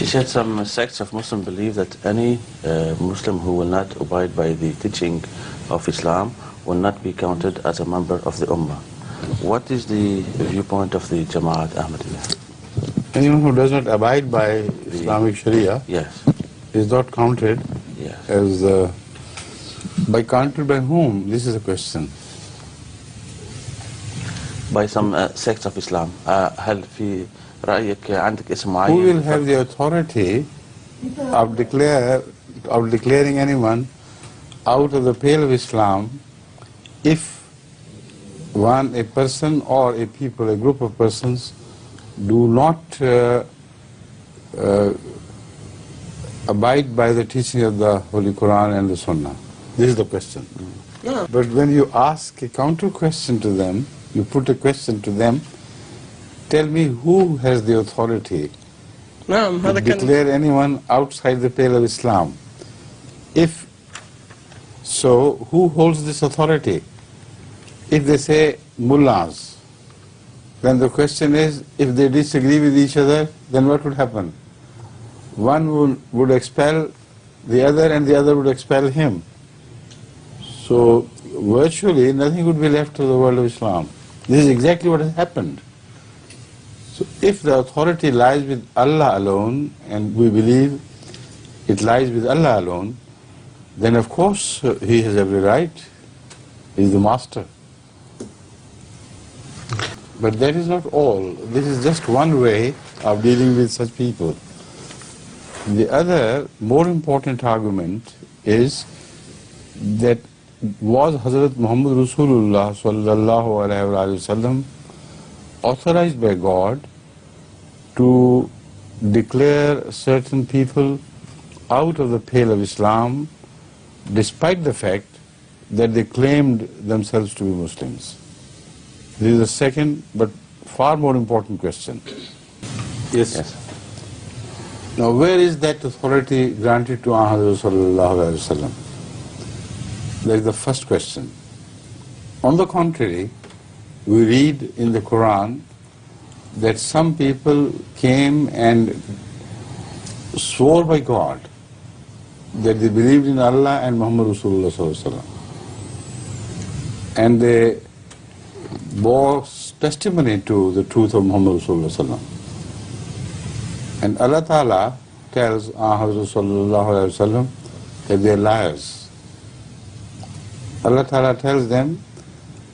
She said some sects of Muslims believe that any Muslim who will not abide by the teaching of Islam will not be counted as a member of the Ummah. What is the viewpoint of the Jama'at Ahmadiyya? Anyone who does not abide by Islamic Sharia is not counted as... by counted by whom? This is the question. By some sects of Islam. هل في رأيك عندك اسم معين? Who will have the authority of declaring anyone out of the pale of Islam if a person or a people, a group of persons do not abide by the teaching of the Holy Quran and the Sunnah? This is the question. Yeah. But when you ask a counter question to them, you put a question to them, tell me who has the authority to declare anyone outside the pale of Islam? If so, who holds this authority? If they say mullahs, then the question is, if they disagree with each other, then what would happen? One would expel the other and the other would expel him. So virtually nothing would be left to the world of Islam. This is exactly what has happened. So if the authority lies with Allah alone, and we believe it lies with Allah alone, then of course He has every right. He is the master. But that is not all. This is just one way of dealing with such people. The other, more important argument is that was Hazrat Muhammad Rasulullah sallallahu alaihi wasallam authorized by God to declare certain people out of the pale of Islam despite the fact that they claimed themselves to be Muslims? This is the second but far more important question. Yes. Now where is that authority granted to Ahmad sallallahu alaihi wasallam? That is the first question. On the contrary, we read in the Quran that some people came and swore by God that they believed in Allah and Muhammad Rasulullah sallallahu alaihi wasallam, and they bore testimony to the truth of Muhammad Rasulullah sallallahu alaihi wasallam. And Allah Ta'ala tells Ahmad sallallahu alaihi wasallam that they are liars. Allah Ta'ala tells them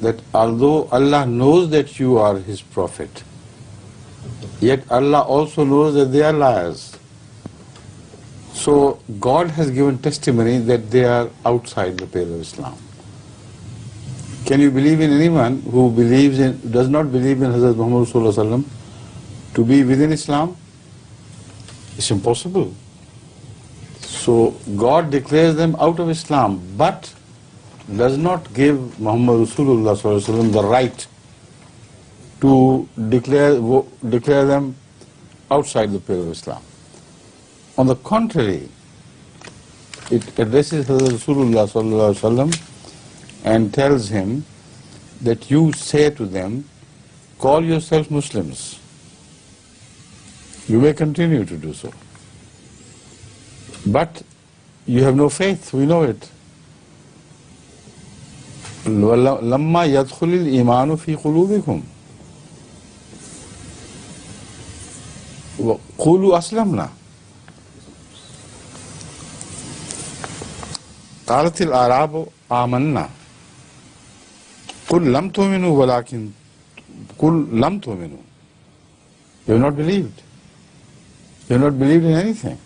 that although Allah knows that you are His prophet, yet Allah also knows that they are liars. So God has given testimony that they are outside the pale of Islam. Can you believe in anyone who does not believe in Hazrat Muhammad Sallallahu Alaihi Wasallam to be within Islam? It's impossible. So God declares them out of Islam, but does not give Muhammad Rasulullah Sallallahu Alaihi Wasallam the right to declare them outside the pale of Islam. On the contrary, it addresses Hazrat Rasulullah Sallallahu Alaihi Wasallam and tells him that you say to them, call yourselves Muslims. You may continue to do so. But you have no faith, we know it. لَمَّا يَدْخُلِ الْإِيمَانُ فِي قُلُوبِكُمْ قُولُوا أَسْلَمْنَا قالت الأعراب آمنا قل لم تؤمنوا ولكن قل لم تؤمنوا. You have not believed. You have not believed in anything.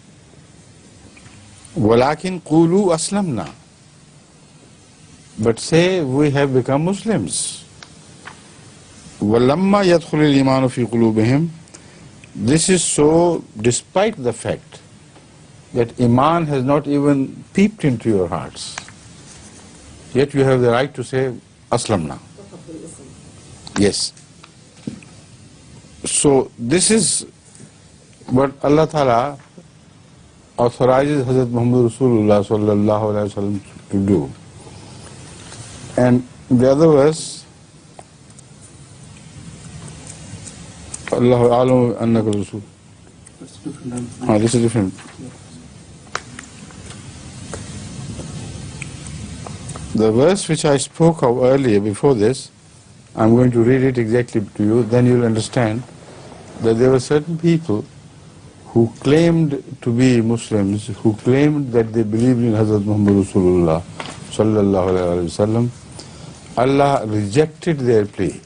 ولكن قولوا أسلمنا. But say we have become Muslims. وَلَمَّا يَدْخُلِ الْإِيمَانُ فِي قُلُوبِهِمْ. This is so despite the fact that Iman has not even peeped into your hearts. Yet you have the right to say, Aslamna. Yes. So this is what Allah Ta'ala authorizes Hazrat Muhammad Rasulullah Sallallahu Alaihi Wasallam to do. And the other verse, Allahu A'lamu annaka Rasul. That's different. Oh, this is different. The verse which I spoke of earlier before this, I'm going to read it exactly to you, then you'll understand that there were certain people who claimed to be Muslims, who claimed that they believed in Hazrat Muhammad Rasulullah sallallahu alaihi wasallam. Allah rejected their plea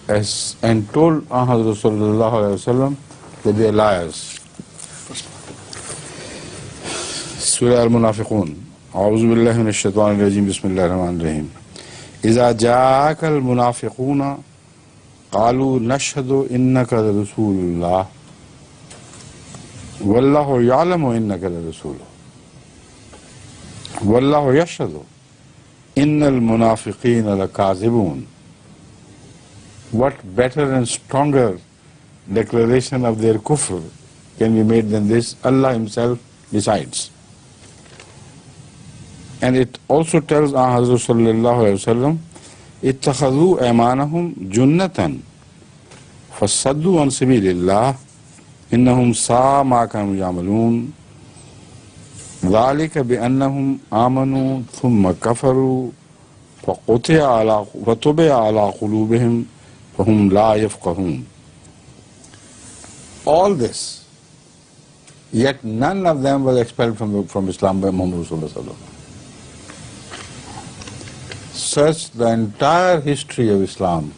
and told Hazrat sallallahu alaihi wasallam that they are liars. Surah Al-Munafiqun. أعوذ بالله من الشيطان الرجيم بسم الله الرحمن الرحيم إذا جاءك المنافقون قالوا نشهد إنك لرسول الله والله يعلم إنك لرسوله والله يشهد إن المنافقين لكاذبون. What better and stronger declaration of their kufr can be made than this? Allah Himself decides. And it also tells Hazrat sallallahu alayhi wa sallam, اتخذوا أيمانهم جنة فصدوا عن سبيل الله إنهم ساء ما كانوا يعملون ذلك بأنهم آمنوا ثم كفروا فطبع على قلوبهم فهم لا يفقهون. All this, yet none of them was expelled from Islam by Muhammad Rasulullah sallallahu alaihi wasallam. Search the entire history of Islam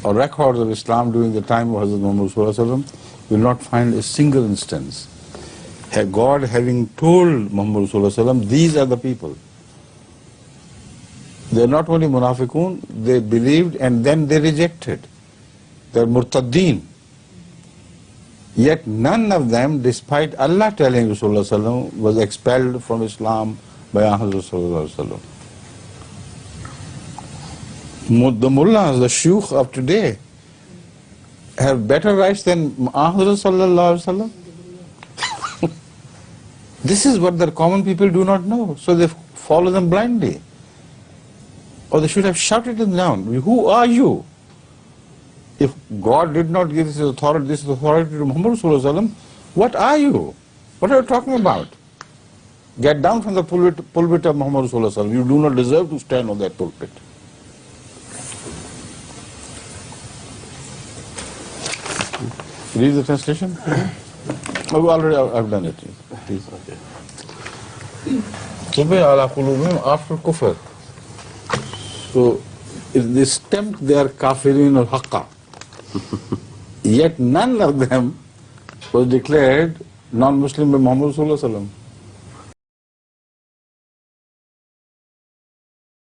or records of Islam during the time of Hazrat Muhammad Rasulullah sallallahu alaihi wasallam, you will not find a single instance God having told Muhammad Rasulullah sallallahu alaihi wasallam, these are the people. They are not only munafiqun, they believed and then they rejected. They are murtaddeen. Yet none of them, despite Allah telling Rasulullah sallallahu alaihi wasallam, was expelled from Islam by Hazrat sallallahu alaihi wasallam. The mullahs, the shuyukh of today, have better rights than Hazrat sallallahu alaihi wasallam. This is what the common people do not know, so they follow them blindly. Or they should have shouted them down. Who are you? If God did not give this authority to Muhammad Sallallahu Alaihi Wasallam, what are you? What are you talking about? Get down from the pulpit of Muhammad Sallallahu Alaihi Wasallam. You do not deserve to stand on that pulpit. Read the translation. Oh, already I've done it. Please. After kufr. So, if they stamped their kafirin or haqqa, yet none of them was declared non-Muslim by Muhammad Sallallahu Alaihi Wasallam.